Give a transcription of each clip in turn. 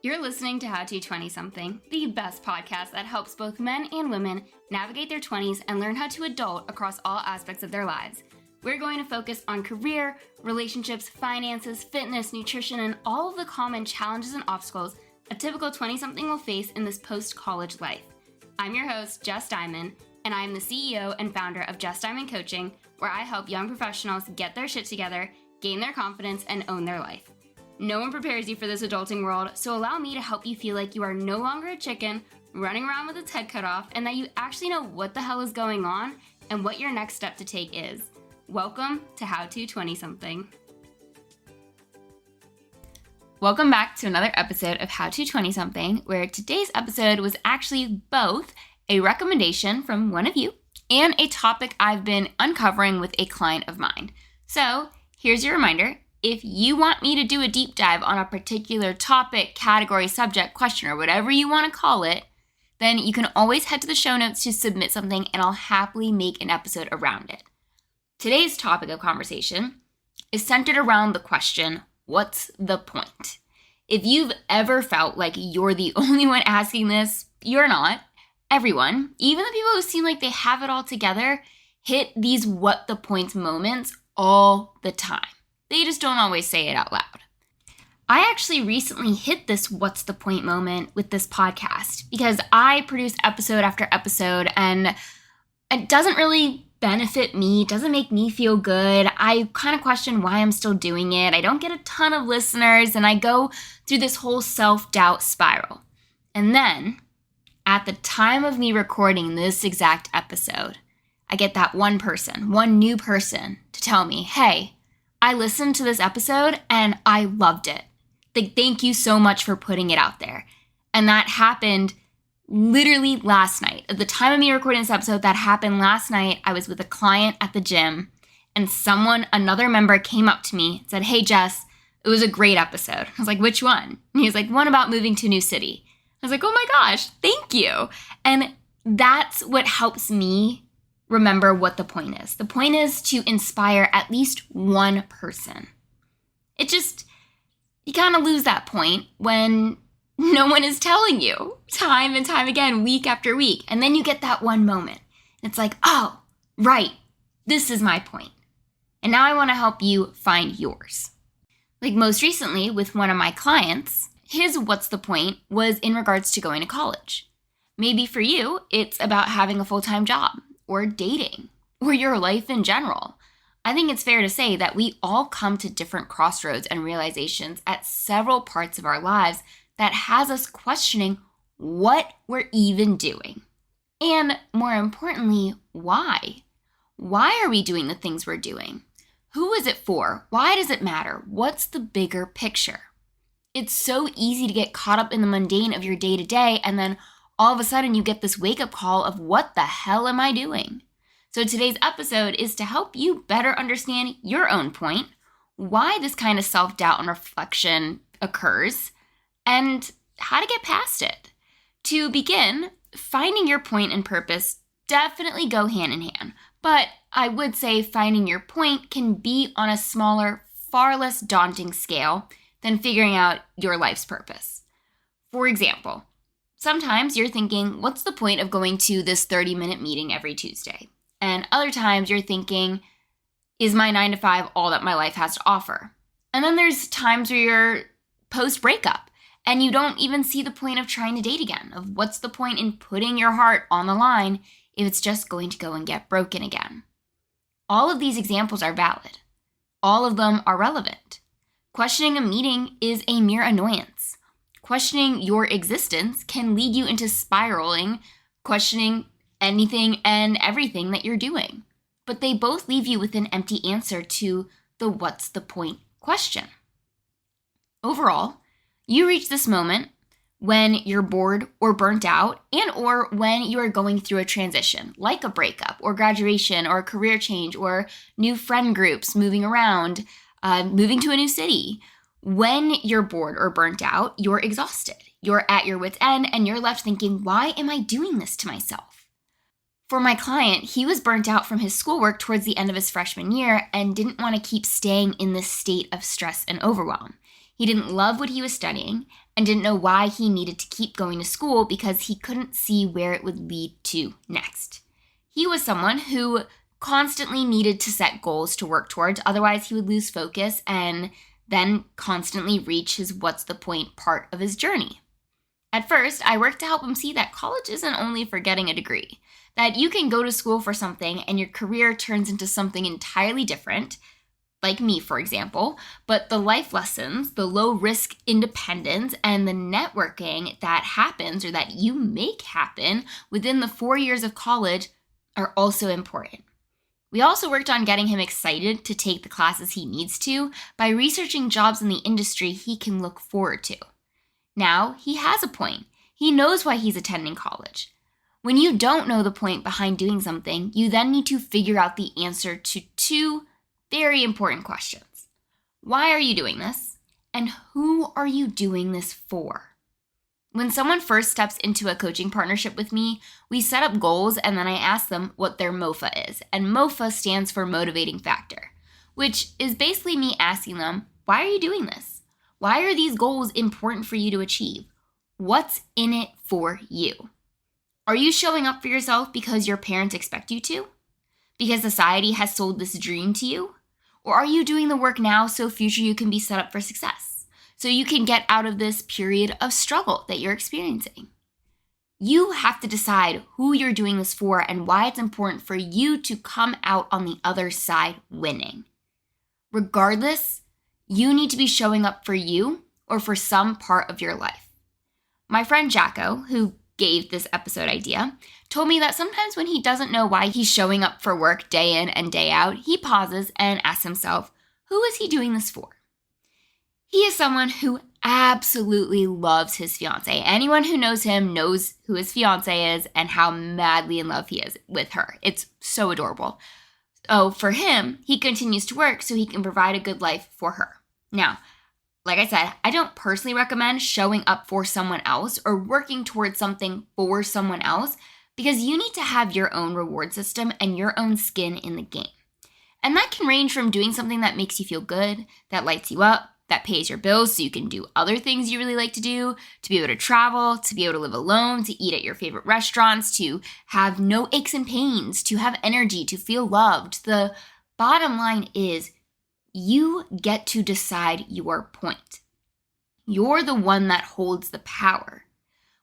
You're listening to How to 20-something, the best podcast that helps both men and women navigate their 20s and learn how to adult across all aspects of their lives. We're going to focus on career, relationships, finances, fitness, nutrition, and all of the common challenges and obstacles a typical 20-something will face in this post-college life. I'm your host, Jess Diamond, and I am the CEO and founder of Jess Diamond Coaching, where I help young professionals get their shit together, gain their confidence, and own their life. No one prepares you for this adulting world, so allow me to help you feel like you are no longer a chicken running around with its head cut off, and that you actually know what the hell is going on and what your next step to take is. Welcome to How to 20-something. Welcome back to another episode of How to 20-something, where today's episode was actually both a recommendation from one of you and a topic I've been uncovering with a client of mine. So here's your reminder. If you want me to do a deep dive on a particular topic, category, subject, question, or whatever you want to call it, then you can always head to the show notes to submit something and I'll happily make an episode around it. Today's topic of conversation is centered around the question, what's the point? If you've ever felt like you're the only one asking this, you're not. Everyone, even the people who seem like they have it all together, hit these what the point moments all the time. They just don't always say it out loud. I actually recently hit this what's the point moment with this podcast because I produce episode after episode and it doesn't really benefit me, doesn't make me feel good. I kind of question why I'm still doing it. I don't get a ton of listeners and I go through this whole self-doubt spiral. And then at the time of me recording this exact episode, I get that one new person to tell me, hey, I listened to this episode and I loved it. Like, thank you so much for putting it out there. And that happened literally last night. At the time of me recording this episode, that happened last night. I was with a client at the gym and another member came up to me and said, hey, Jess, it was a great episode. I was like, which one? And he was like, one about moving to a new city. I was like, oh my gosh, thank you. And that's what helps me remember what the point is. The point is to inspire at least one person. You kind of lose that point when no one is telling you time and time again, week after week. And then you get that one moment. It's like, oh, right, this is my point. And now I want to help you find yours. Like most recently with one of my clients, his what's the point was in regards to going to college. Maybe for you, it's about having a full-time job, or dating, or your life in general. I think it's fair to say that we all come to different crossroads and realizations at several parts of our lives that has us questioning what we're even doing. And more importantly, why? Why are we doing the things we're doing? Who is it for? Why does it matter? What's the bigger picture? It's so easy to get caught up in the mundane of your day-to-day and then all of a sudden you get this wake-up call of what the hell am I doing? So today's episode is to help you better understand your own point, why this kind of self-doubt and reflection occurs, and how to get past it. To begin, finding your point and purpose definitely go hand in hand, but I would say finding your point can be on a smaller, far less daunting scale than figuring out your life's purpose. For example, sometimes you're thinking, what's the point of going to this 30-minute meeting every Tuesday? And other times you're thinking, is my 9 to 5 all that my life has to offer? And then there's times where you're post-breakup and you don't even see the point of trying to date again, of what's the point in putting your heart on the line if it's just going to go and get broken again. All of these examples are valid. All of them are relevant. Questioning a meeting is a mere annoyance. Questioning your existence can lead you into spiraling, questioning anything and everything that you're doing. But they both leave you with an empty answer to the what's the point question. Overall, you reach this moment when you're bored or burnt out or when you are going through a transition, like a breakup or graduation or a career change or new friend groups moving around, moving to a new city. When you're bored or burnt out, you're exhausted. You're at your wit's end and you're left thinking, why am I doing this to myself? For my client, he was burnt out from his schoolwork towards the end of his freshman year and didn't want to keep staying in this state of stress and overwhelm. He didn't love what he was studying and didn't know why he needed to keep going to school because he couldn't see where it would lead to next. He was someone who constantly needed to set goals to work towards, otherwise he would lose focus and then constantly reach his what's the point part of his journey. At first, I worked to help him see that college isn't only for getting a degree, that you can go to school for something and your career turns into something entirely different, like me, for example, but the life lessons, the low-risk independence, and the networking that happens or that you make happen within the 4 years of college are also important. We also worked on getting him excited to take the classes he needs to by researching jobs in the industry he can look forward to. Now, he has a point. He knows why he's attending college. When you don't know the point behind doing something, you then need to figure out the answer to two very important questions. Why are you doing this? And who are you doing this for? When someone first steps into a coaching partnership with me, we set up goals and then I ask them what their MOFA is. And MOFA stands for motivating factor, which is basically me asking them, why are you doing this? Why are these goals important for you to achieve? What's in it for you? Are you showing up for yourself because your parents expect you to? Because society has sold this dream to you? Or are you doing the work now so future you can be set up for success? So you can get out of this period of struggle that you're experiencing? You have to decide who you're doing this for and why it's important for you to come out on the other side winning. Regardless, you need to be showing up for you or for some part of your life. My friend Jacko, who gave this episode idea, told me that sometimes when he doesn't know why he's showing up for work day in and day out, he pauses and asks himself, who is he doing this for? He is someone who absolutely loves his fiancée. Anyone who knows him knows who his fiancée is and how madly in love he is with her. It's so adorable. Oh, for him, he continues to work so he can provide a good life for her. Now, like I said, I don't personally recommend showing up for someone else or working towards something for someone else because you need to have your own reward system and your own skin in the game. And that can range from doing something that makes you feel good, that lights you up, that pays your bills so you can do other things you really like to do, to be able to travel, to be able to live alone, to eat at your favorite restaurants, to have no aches and pains, to have energy, to feel loved. The bottom line is you get to decide your point. You're the one that holds the power,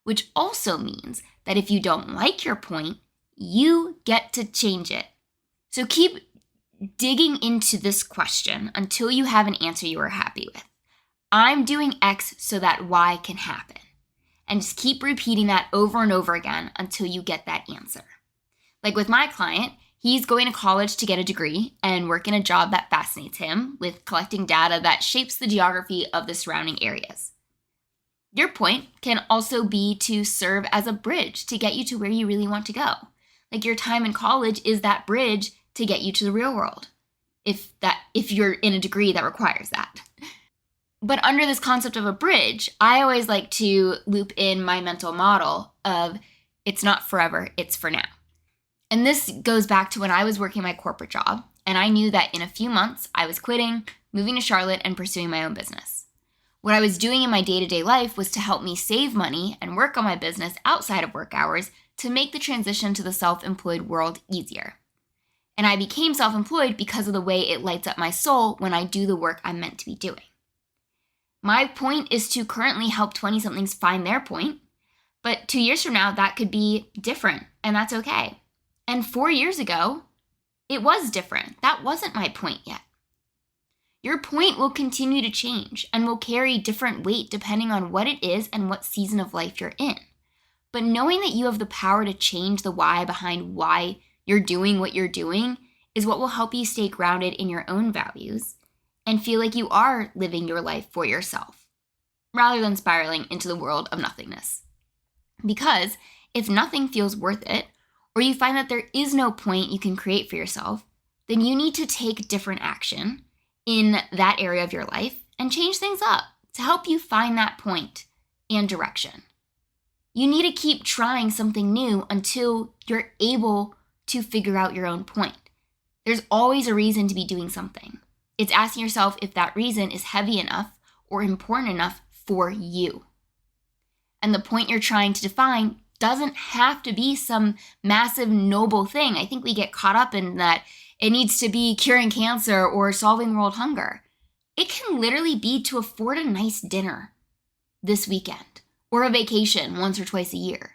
which also means that if you don't like your point, you get to change it. So keep digging into this question until you have an answer you are happy with. I'm doing X so that Y can happen. And just keep repeating that over and over again until you get that answer. Like with my client, he's going to college to get a degree and work in a job that fascinates him with collecting data that shapes the geography of the surrounding areas. Your point can also be to serve as a bridge to get you to where you really want to go. Like your time in college is that bridge to get you to the real world, if you're in a degree that requires that. But under this concept of a bridge, I always like to loop in my mental model of it's not forever, it's for now. And this goes back to when I was working my corporate job, and I knew that in a few months I was quitting, moving to Charlotte, and pursuing my own business. What I was doing in my day-to-day life was to help me save money and work on my business outside of work hours to make the transition to the self-employed world easier. And I became self-employed because of the way it lights up my soul when I do the work I'm meant to be doing. My point is to currently help 20-somethings find their point, but 2 years from now, that could be different, and that's okay. And 4 years ago, it was different. That wasn't my point yet. Your point will continue to change and will carry different weight depending on what it is and what season of life you're in. But knowing that you have the power to change the why behind why you're doing what you're doing is what will help you stay grounded in your own values and feel like you are living your life for yourself, rather than spiraling into the world of nothingness. Because if nothing feels worth it, or you find that there is no point you can create for yourself, then you need to take different action in that area of your life and change things up to help you find that point and direction. You need to keep trying something new until you're able to figure out your own point. There's always a reason to be doing something. It's asking yourself if that reason is heavy enough or important enough for you. And the point you're trying to define doesn't have to be some massive noble thing. I think we get caught up in that it needs to be curing cancer or solving world hunger. It can literally be to afford a nice dinner this weekend or a vacation once or twice a year.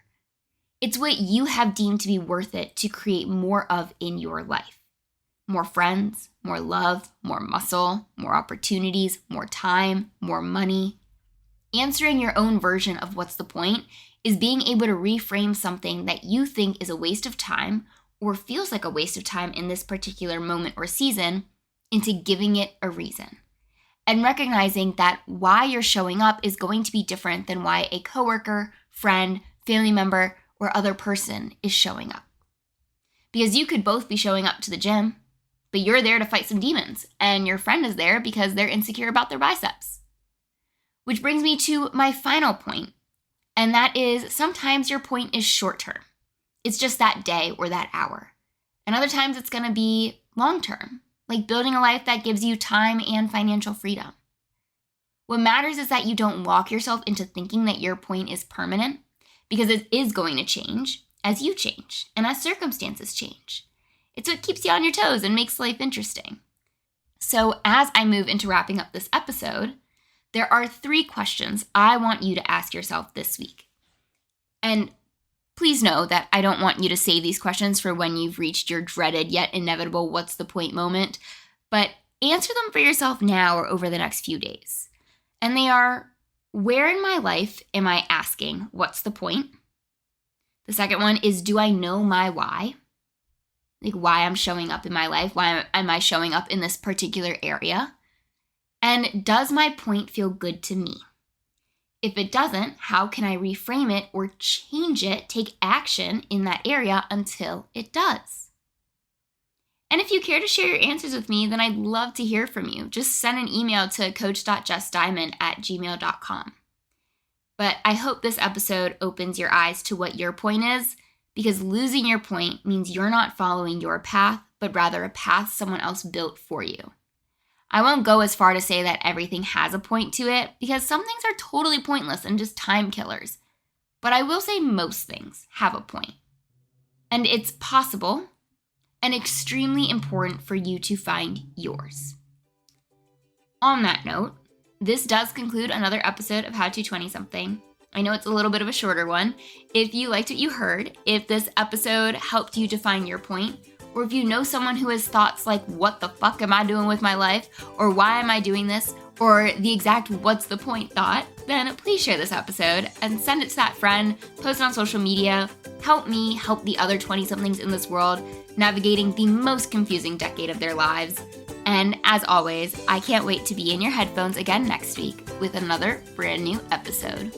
It's what you have deemed to be worth it to create more of in your life. More friends, more love, more muscle, more opportunities, more time, more money. Answering your own version of what's the point is being able to reframe something that you think is a waste of time or feels like a waste of time in this particular moment or season into giving it a reason. And recognizing that why you're showing up is going to be different than why a coworker, friend, family member, or other person is showing up. Because you could both be showing up to the gym, but you're there to fight some demons, and your friend is there because they're insecure about their biceps. Which brings me to my final point, and that is sometimes your point is short term. It's just that day or that hour. And other times it's going to be long term, like building a life that gives you time and financial freedom. What matters is that you don't lock yourself into thinking that your point is permanent, because it is going to change as you change and as circumstances change. It's what keeps you on your toes and makes life interesting. So as I move into wrapping up this episode, there are 3 questions I want you to ask yourself this week. And please know that I don't want you to save these questions for when you've reached your dreaded yet inevitable what's the point moment, but answer them for yourself now or over the next few days. And they are, where in my life am I asking what's the point? The second one is, do I know my why? Like why I'm showing up in my life, why am I showing up in this particular area? And does my point feel good to me? If it doesn't, how can I reframe it or change it, take action in that area until it does? And if you care to share your answers with me, then I'd love to hear from you. Just send an email to coach.jessdiamond@gmail.com. But I hope this episode opens your eyes to what your point is, because losing your point means you're not following your path, but rather a path someone else built for you. I won't go as far to say that everything has a point to it, because some things are totally pointless and just time killers. But I will say most things have a point. And it's possible and extremely important for you to find yours. On that note, this does conclude another episode of How to 20-something. I know it's a little bit of a shorter one. If you liked what you heard, if this episode helped you define your point, or if you know someone who has thoughts like, what the fuck am I doing with my life? Or why am I doing this? Or the exact what's the point thought, then please share this episode and send it to that friend, post it on social media. Help me help the other 20-somethings in this world navigating the most confusing decade of their lives. And as always, I can't wait to be in your headphones again next week with another brand new episode.